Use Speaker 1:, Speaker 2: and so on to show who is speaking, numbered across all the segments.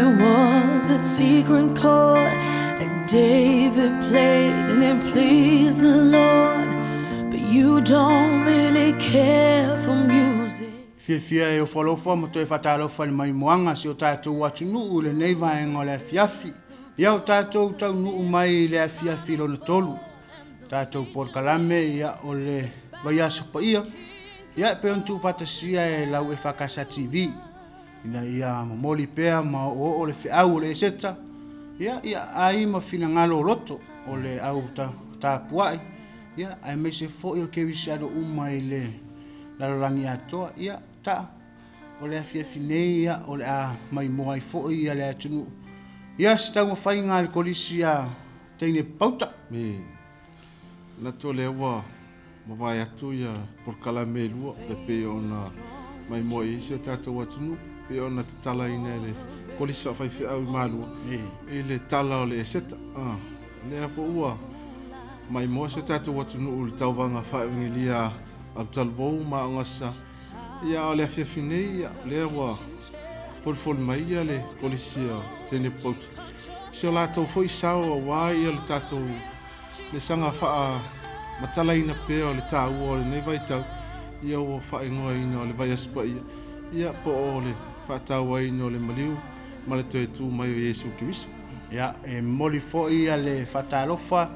Speaker 1: there was a secret chord that David played and it pleased the Lord, but you don't really care for music.
Speaker 2: Fia e o whalofa mo toi whatalofa ni mai moanga si o tātou atu nuu le nei vaenga o le afiafi. Ia o tātou tau nuu mai le afiafi lo na tolu. Tātou porkalame ia o le vaiaso pa ia. Ia pe on tu fatasia e lau e whakasa TV. Ina ia mamoli pea ma o le whiau o le seta. Ia ai ma fina ngalo loto o le au ta puai. Ia ai me se fo i o ke visado umai le lalolangi atoa. Ia ta o le afiafi nei ia o le a mai moai fo ia le atunu. Ia stau mawhai ngā le kolisi a teine pauta.
Speaker 3: Na to le wa mawai atu ia porkala me lua te pe ona mai moai isi o tātou atunu. Pe ona te tala ina le kolisi a whaifi au i mālua. E le tala o le seta. Le a fo ua mai moa se tātou atunu u le tauwanga whaingi lia au talvou ma ngasa. Ia o le afiafi nei ia le wa fol mai ia le kolisi a tene pauta. Se o lātou foi sao a wai ia le tātou le sanga wha matala ina pēo le tāu o le nei vai tau. Ia o wha ingoa ina o le vai aspa ia. Ia po o le wha tau ai ina o le maliu ma le toi tū mai o Yesu Kiriso.
Speaker 2: Ia e moli fo ia le whatalofa.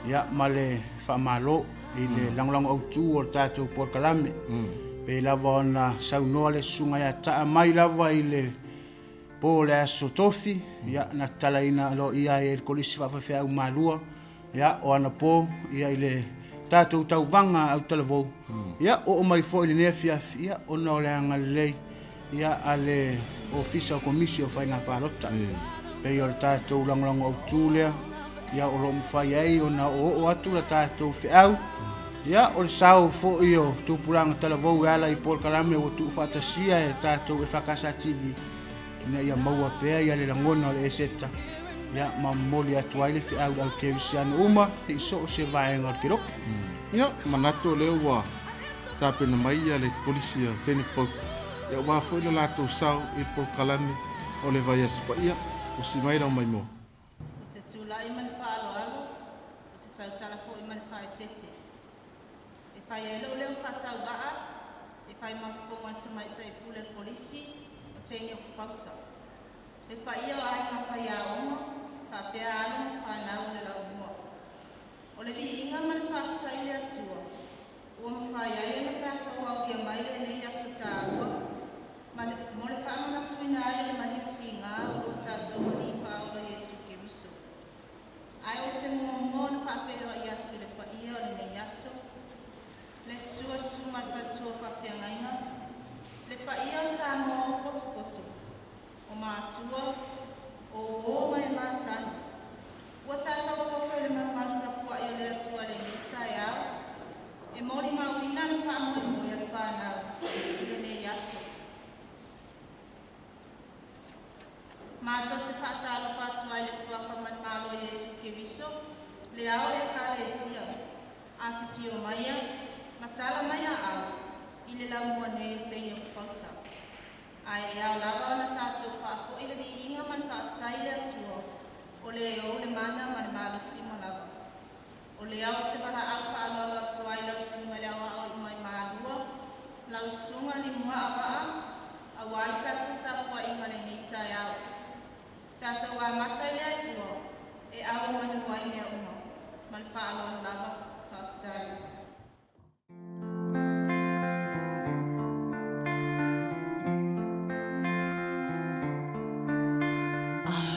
Speaker 2: Ia ma le wha malo i le langolango au tū o le tātou porkalame. Pe lava ona saunoa le sunga ia taa mai lava i le po le aso tofi. Ia na tala ina lo ia e kolisi whawhawhia au malua. Ia o ana po ia i le tātou tau vanga au talavou. Ia o mai fo i le nea fiafi. Ia ona o le anga lei. Ia a le ofisa o komisi o whainga pālota. Pe o le tātou langolango au tūlea. Ia o lo mwhai ei ona o atu la tātou whiau. Ia o le sao fo i o tūpuranga talavou e ala i porkalame o tū whatasia e tātou e whakasa TV. Ina ia maua pēa ia le langona o le eseta. Ia mamoli atu aile whiau au kevisiana uma i so o se vaenga o kirok.
Speaker 3: Ia manato leo wa tāpena mai ia le polisi a tene pauta. Ia wa fo i le lātou sao i porkalame o le vai aspa ia o si mai rau mai mo.
Speaker 4: Te tūlai mani whaaloalo, te tautala fo i mani whae tete. E whai e leo whatau waa, e whai mafonga te mai tai pule polisi, o tēnei o pauta. E whai ia o ai ka whai a oma, ka pēa anu, whanau le lau mua. O le vi inga mani whaatai le atua, ua mawhai ai na tātou au ia mai le nei aso tātua. Mo le whaamana tuina ai le mani ti ngā o tātou mani whaola Yesu Kiriso. Ai o te mua na whaapero i atu le wha ia o le nei aso. Le sua suma whatua whawhiangainga. Le wha ia o sa moa poto. O mātua, o mai māsani. Ua tātou poto le mamanta pua i o le atua le nita e au. E mori mawina na whaamoi mo i le whanau i le nei aso. Mātou te whaatalo whatua i le suaka mani malo Yesu Kiriso. Le ao e ka le sia. Awhipi o maia. Matala mai a au, i le laumua nei te ia kupauta. Ai e au lava ona tātou whaafo i le vi inga man whaatai le atua, o le o le mana man malo sima lava. O le au te wara au whaalola atua i lau sunga le awa o mai maalua, lau sunga ni mua awaa, a wai tātou tāpua inga le nita e au. Tātou a matai le atua, e au manu wai mea uma, man whaalola lava whaatai.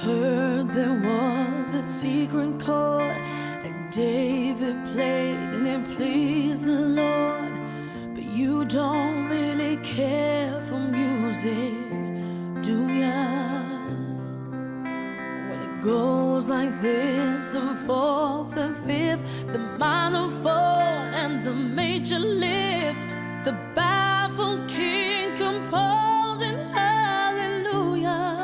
Speaker 1: Heard there was a secret chord that David played and it pleased the Lord, but you don't really care for music, do ya? Well, it goes like this: the fourth, the fifth, the minor fall, and the major lift. The baffled king composing hallelujah.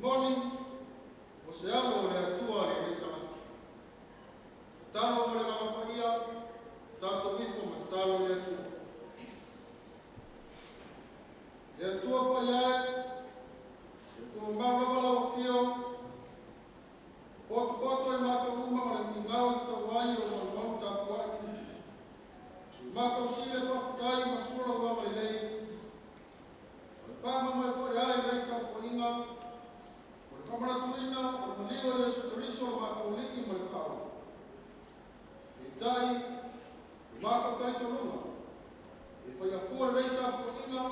Speaker 3: moni o se alo le atua le le tamata. Talo mo le mamapa ia, tato wifo ma talo le atua. Le atua pa iae, le atua mawawala o pio, boto e mata uma ma le mingau ta wai o ma mau ta kuai. Mata o sile whakutai ma sura wa ma le lei. Whama mai fo iare le ta ko inga, Kamara tuina o maliwa Yesu Kristo matulii malkau. Itai mata tai tolunga. E fai a fua leita po inga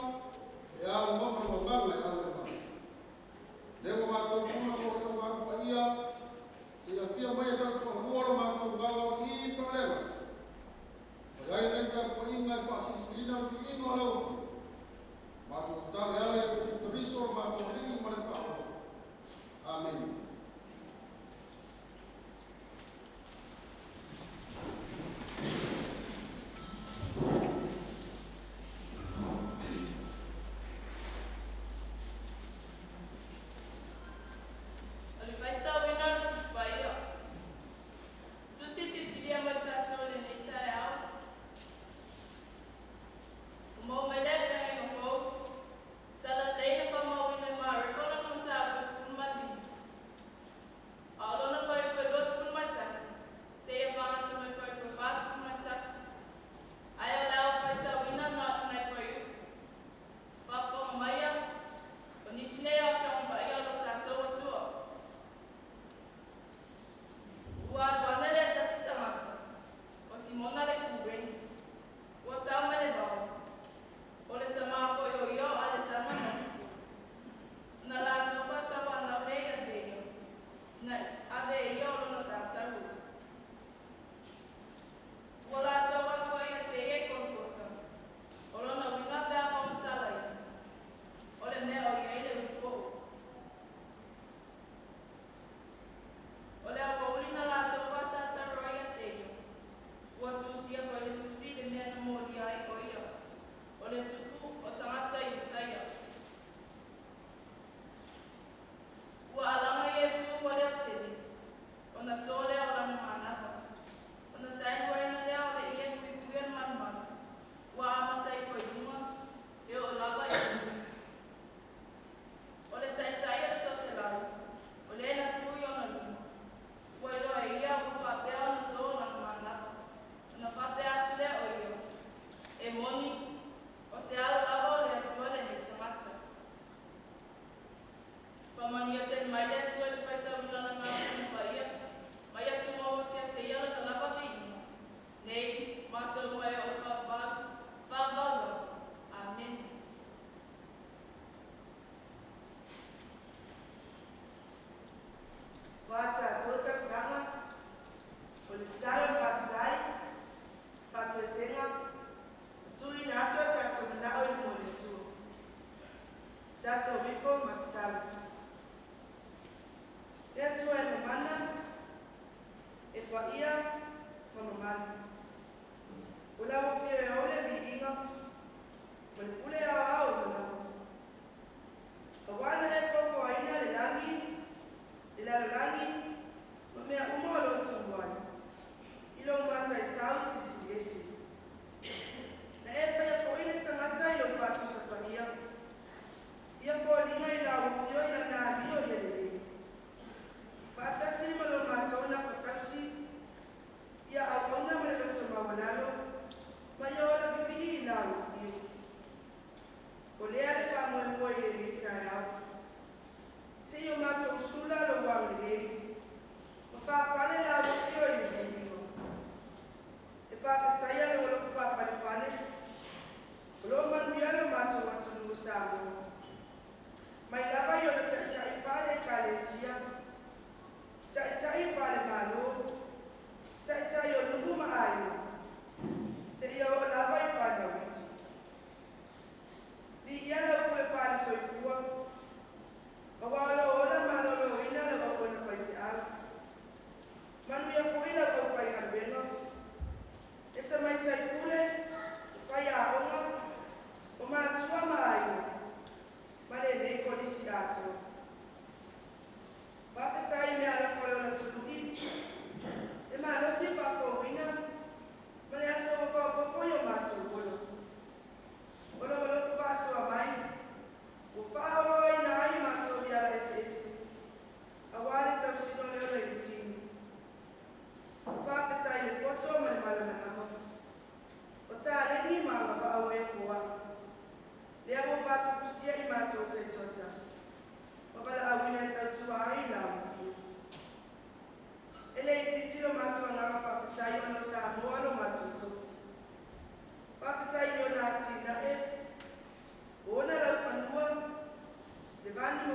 Speaker 3: e a umama o ngala e ale ma. Lewa mata kuna ko o ngala pa ia se ia fia mai e tatu a luara mata ngala o i pa lewa. Fai ai leita po inga e pa sisilina ki inga lau. Mata utale ale Yesu Kristo matulii malkau. Amen.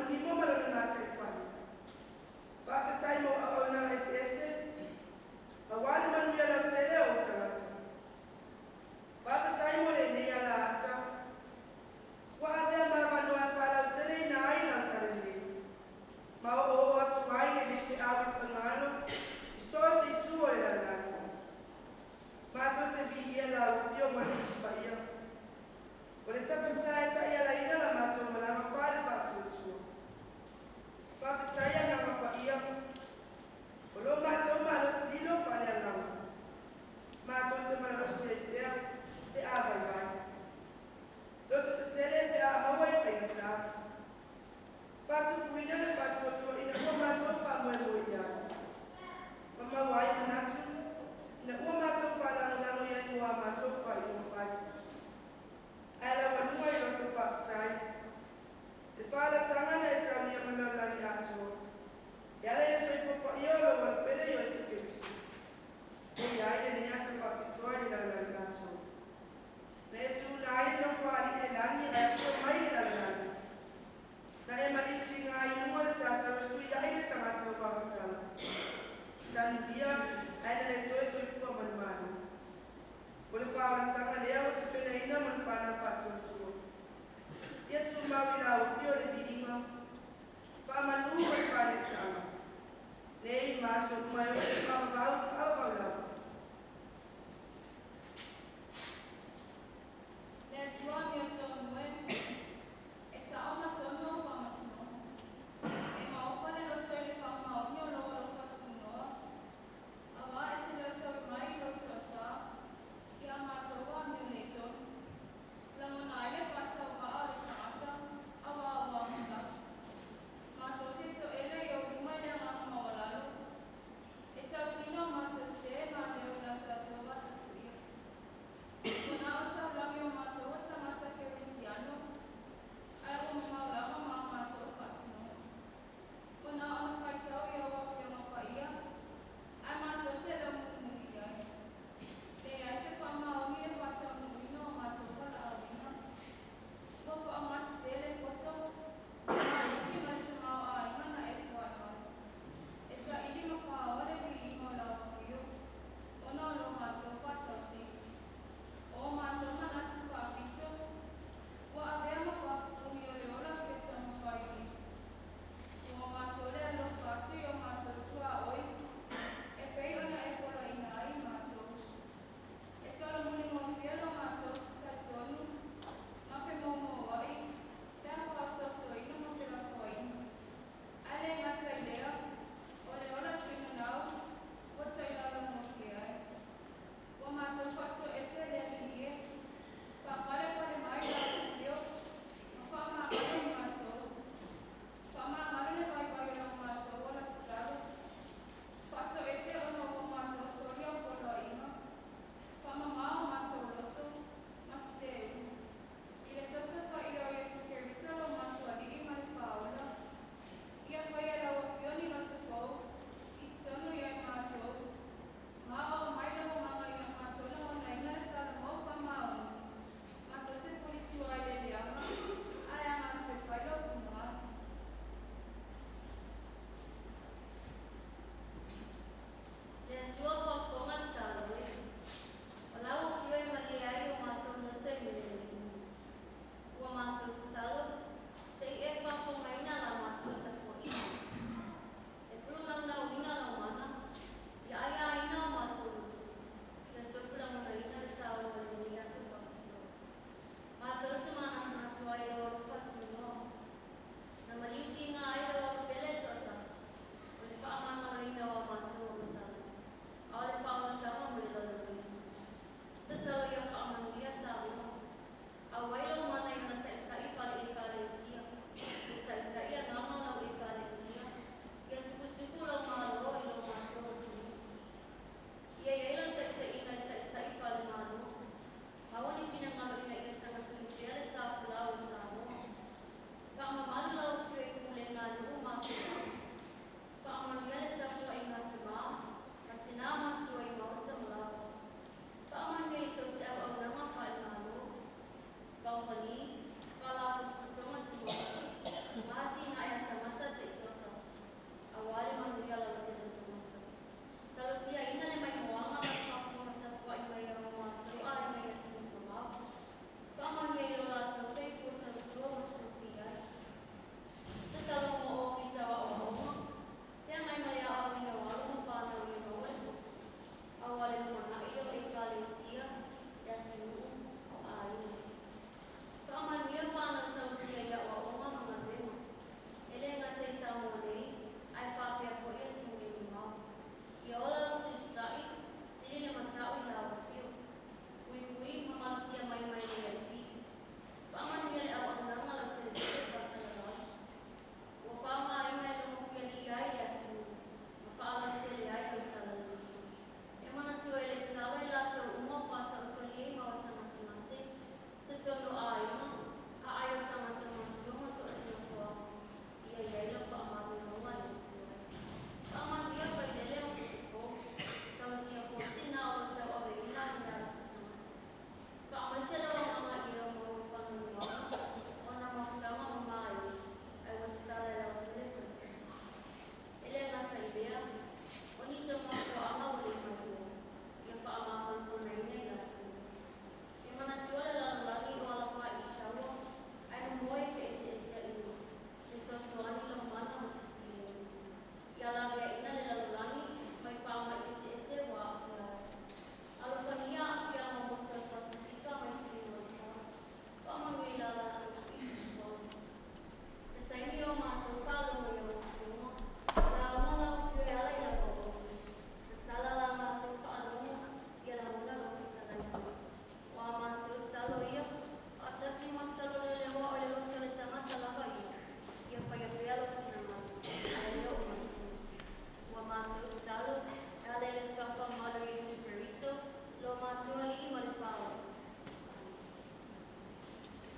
Speaker 5: i mo malo le ngā te